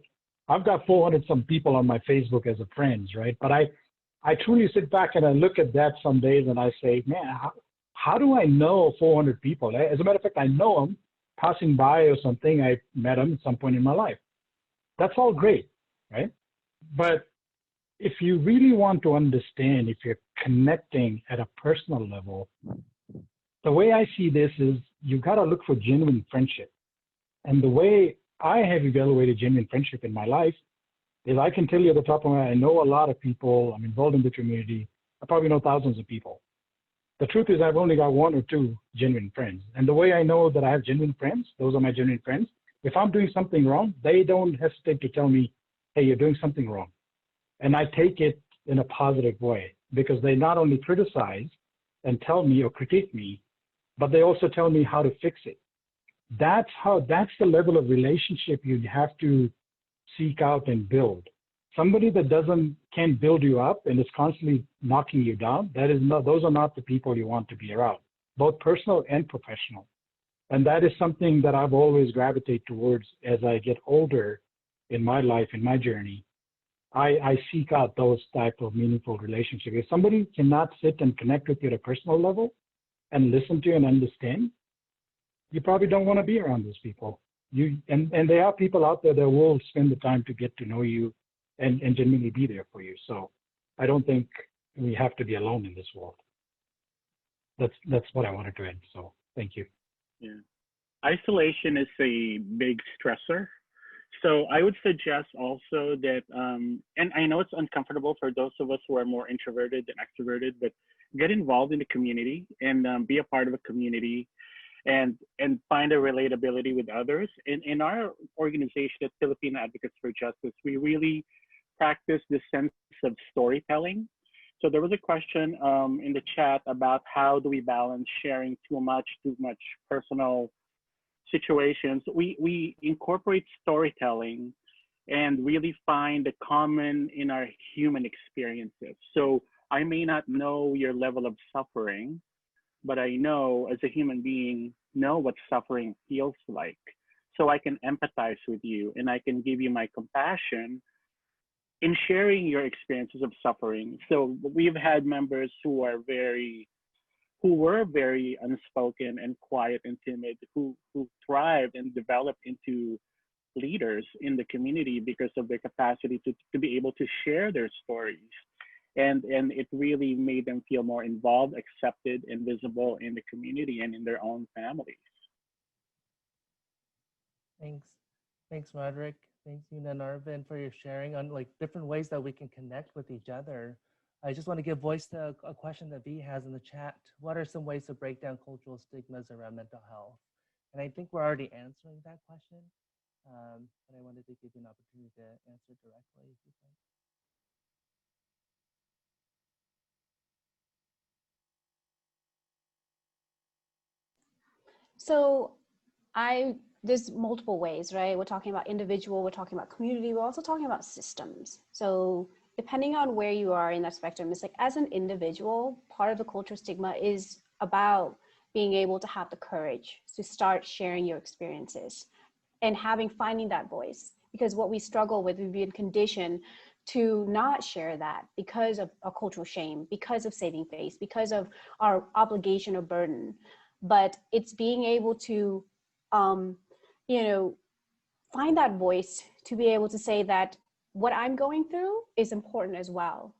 I've got 400 some people on my Facebook as a friends, right? But I truly sit back and I look at that some days and I say, man, how do I know 400 people? As a matter of fact, I know them passing by or something. I met them at some point in my life. That's all great, right? But if you really want to understand, if you're connecting at a personal level, the way I see this is you got to look for genuine friendship. And the way I have evaluated genuine friendship in my life is I can tell you at the top of my head, I know a lot of people, I'm involved in the community, I probably know thousands of people. The truth is I've only got one or two genuine friends. And the way I know that I have genuine friends, those are my genuine friends. If I'm doing something wrong, they don't hesitate to tell me, hey, you're doing something wrong. And I take it in a positive way because they not only criticize and tell me or critique me, but they also tell me how to fix it. That's the level of relationship you have to seek out and build. Somebody that can't build you up and is constantly knocking you down, those are not the people you want to be around, both personal and professional. And that is something that I've always gravitated towards as I get older in my life, in my journey. I seek out those type of meaningful relationships. If somebody cannot sit and connect with you at a personal level and listen to you and understand, you probably don't want to be around those people. And there are people out there that will spend the time to get to know you and genuinely be there for you. So I don't think we have to be alone in this world. That's what I wanted to add. So thank you. Yeah. Isolation is a big stressor. So I would suggest also that, and I know it's uncomfortable for those of us who are more introverted than extroverted, but get involved in the community and be a part of a community and find a relatability with others. In our organization at Filipino Advocates for Justice, we really practice this sense of storytelling. So there was a question in the chat about how do we balance sharing too much personal situations. We incorporate storytelling and really find the common in our human experiences. So I may not know your level of suffering, but I know as a human being, know what suffering feels like. So I can empathize with you and I can give you my compassion in sharing your experiences of suffering. So we've had members who were very unspoken and quiet and timid, who thrived and developed into leaders in the community because of their capacity to be able to share their stories. And it really made them feel more involved, accepted, and visible in the community and in their own families. Thanks, Roderick. Thanks, Yuna and Arvin, for your sharing on like different ways that we can connect with each other. I just want to give voice to a question that V has in the chat. What are some ways to break down cultural stigmas around mental health? And I think we're already answering that question, but I wanted to give you an opportunity to answer directly if you'd like. So there's multiple ways, right? We're talking about individual, we're talking about community, we're also talking about systems. So depending on where you are in that spectrum, it's like as an individual, part of the cultural stigma is about being able to have the courage to start sharing your experiences and finding that voice. Because what we struggle with, we've been conditioned to not share that because of a cultural shame, because of saving face, because of our obligation or burden. But it's being able to, find that voice to be able to say that what I'm going through is important as well.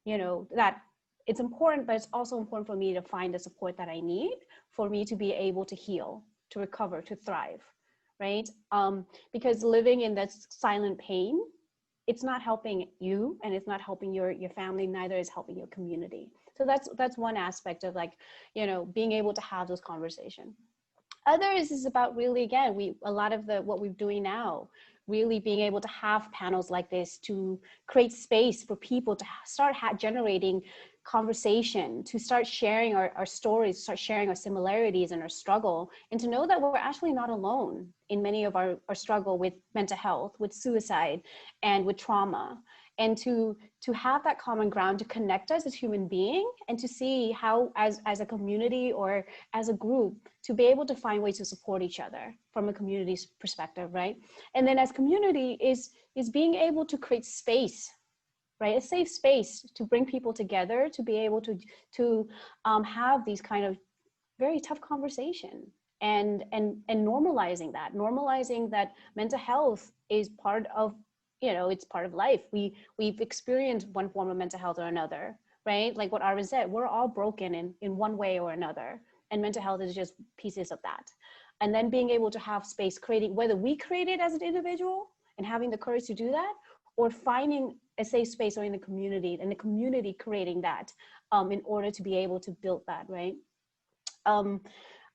That it's important, but it's also important for me to find the support that I need for me to be able to heal, to recover, to thrive, right? Because living in that silent pain, it's not helping you and it's not helping your family, neither is helping your community. So that's one aspect of being able to have those conversations. Others is about really, again, a lot of what we're doing now, really being able to have panels like this to create space for people to start generating conversation, to start sharing our stories, start sharing our similarities and our struggle, and to know that we're actually not alone in many of our struggle with mental health, with suicide, and with trauma. And to have that common ground to connect us as human beings and to see how as a community or as a group to be able to find ways to support each other from a community's perspective, right? And then as community is being able to create space, right? A safe space to bring people together, to be able to have these kind of very tough conversation and normalizing that mental health is part of it's part of life. We've experienced one form of mental health or another, right? Like what Arvin said, we're all broken in one way or another. And mental health is just pieces of that. And then being able to have space, creating, whether we create it as an individual and having the courage to do that, or finding a safe space or in the community, and the community creating that in order to be able to build that, right?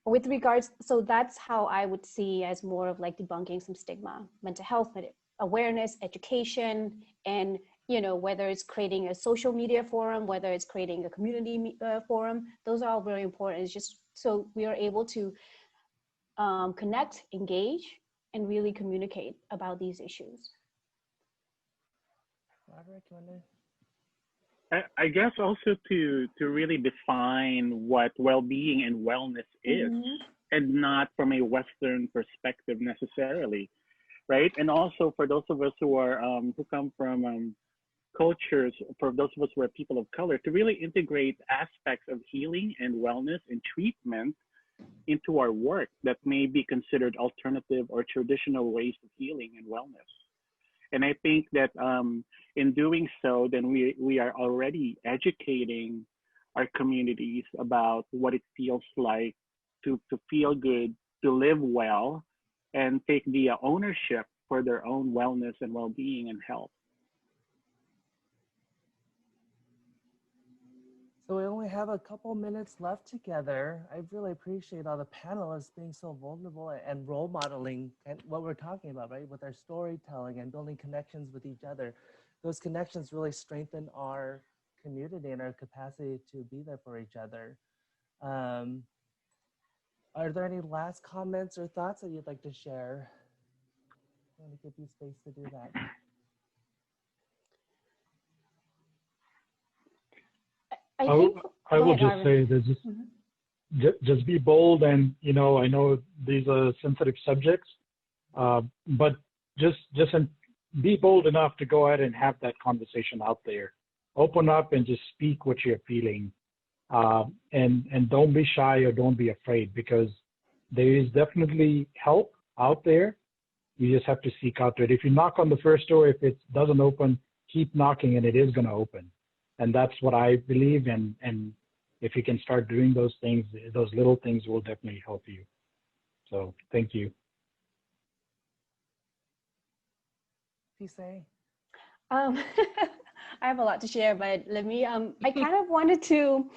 With regards, so that's how I would see as more of like debunking some stigma, mental health, awareness, education, and whether it's creating a social media forum, whether it's creating a community forum, those are all very important. It's just so we are able to connect, engage, and really communicate about these issues. Roderick, you want to? I guess also to really define what well-being and wellness is, and not from a Western perspective necessarily, right? And also for those of us who are who come from cultures, for those of us who are people of color, to really integrate aspects of healing and wellness and treatment into our work that may be considered alternative or traditional ways of healing and wellness. And I think that in doing so, then we are already educating our communities about what it feels like to feel good, to live well, and take the ownership for their own wellness and well-being and health. So we only have a couple minutes left together. I really appreciate all the panelists being so vulnerable and role modeling and what we're talking about, right? With our storytelling and building connections with each other. Those connections really strengthen our community and our capacity to be there for each other. Are there any last comments or thoughts that you'd like to share? I want to give you space to do that. I will just say that just be bold, and I know these are sensitive subjects, but just be bold enough to go ahead and have that conversation out there. Open up and just speak what you're feeling, and don't be shy or don't be afraid, because there is definitely help out there. You just have to seek out it. If you knock on the first door, if it doesn't open, keep knocking and it is going to open. And that's what I believe. And if you can start doing those things, those little things will definitely help you. So thank you. Pisay? I have a lot to share, but let me, I kind of wanted to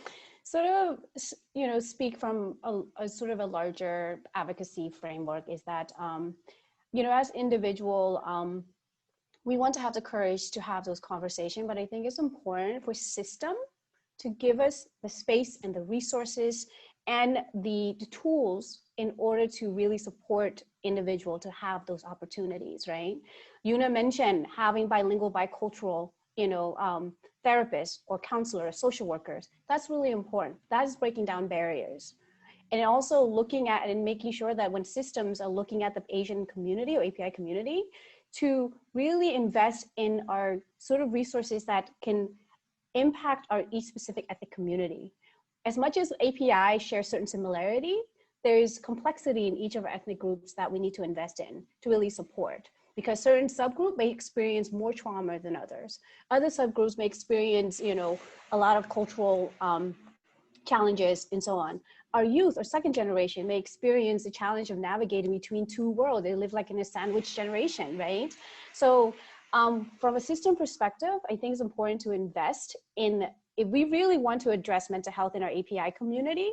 sort of, speak from a sort of a larger advocacy framework, is that, as individual, we want to have the courage to have those conversations, but I think it's important for system to give us the space and the resources and the tools in order to really support individual to have those opportunities, right? Yuna mentioned having bilingual, bicultural, therapists or counselors, social workers. That's really important. That is breaking down barriers. And also looking at and making sure that when systems are looking at the Asian community or API community, to really invest in our sort of resources that can impact our each specific ethnic community. As much as API share certain similarity, there's complexity in each of our ethnic groups that we need to invest in to really support, because certain subgroups may experience more trauma than others. Other subgroups may experience, a lot of cultural challenges and so on. Our youth or second generation may experience the challenge of navigating between two worlds. They live like in a sandwich generation, right? So from a system perspective, I think it's important to invest in, if we really want to address mental health in our API community,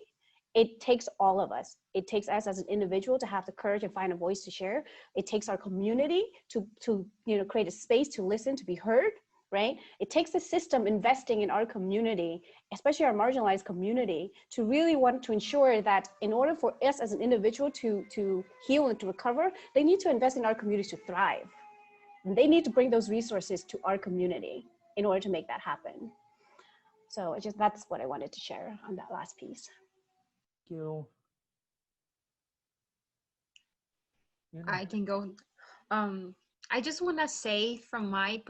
it takes all of us. It takes us as an individual to have the courage and find a voice to share. It takes our community to create a space to listen, to be heard, right? It takes the system investing in our community, especially our marginalized community, to really want to ensure that in order for us as an individual to heal and to recover, they need to invest in our communities to thrive. And they need to bring those resources to our community in order to make that happen. So that's what I wanted to share on that last piece. Thank you. I can go. I just want to say from my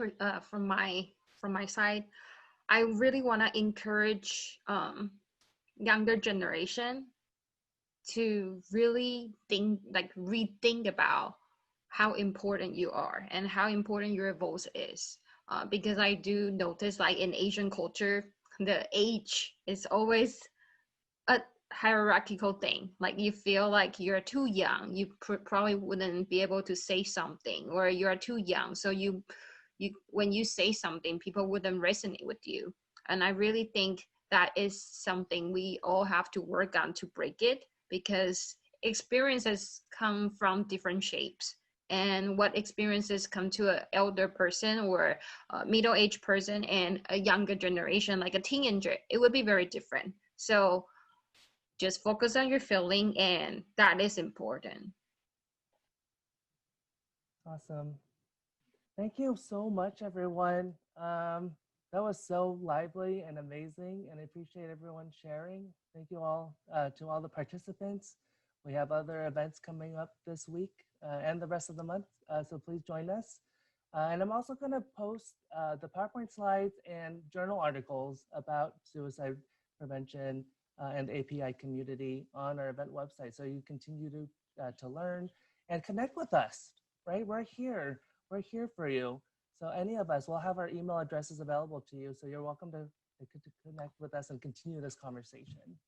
side, I really want to encourage younger generation to really rethink about how important you are and how important your voice is. Because I do notice, like in Asian culture, the age is always a hierarchical thing. Like you feel like you're too young, you probably wouldn't be able to say something, or you're too young, so you when you say something, people wouldn't resonate with you. And I really think that is something we all have to work on to break it, because experiences come from different shapes, and what experiences come to an elder person or a middle-aged person and a younger generation like a teenager, it would be very different. So just focus on your feeling, and that is important. Awesome. Thank you so much, everyone. That was so lively and amazing, and I appreciate everyone sharing. Thank you all to all the participants. We have other events coming up this week and the rest of the month, so please join us. And I'm also going to post the PowerPoint slides and journal articles about suicide prevention and API community on our event website, so you continue to learn and connect with us. Right, we're here for you. So any of us will have our email addresses available to you. So you're welcome to connect with us and continue this conversation.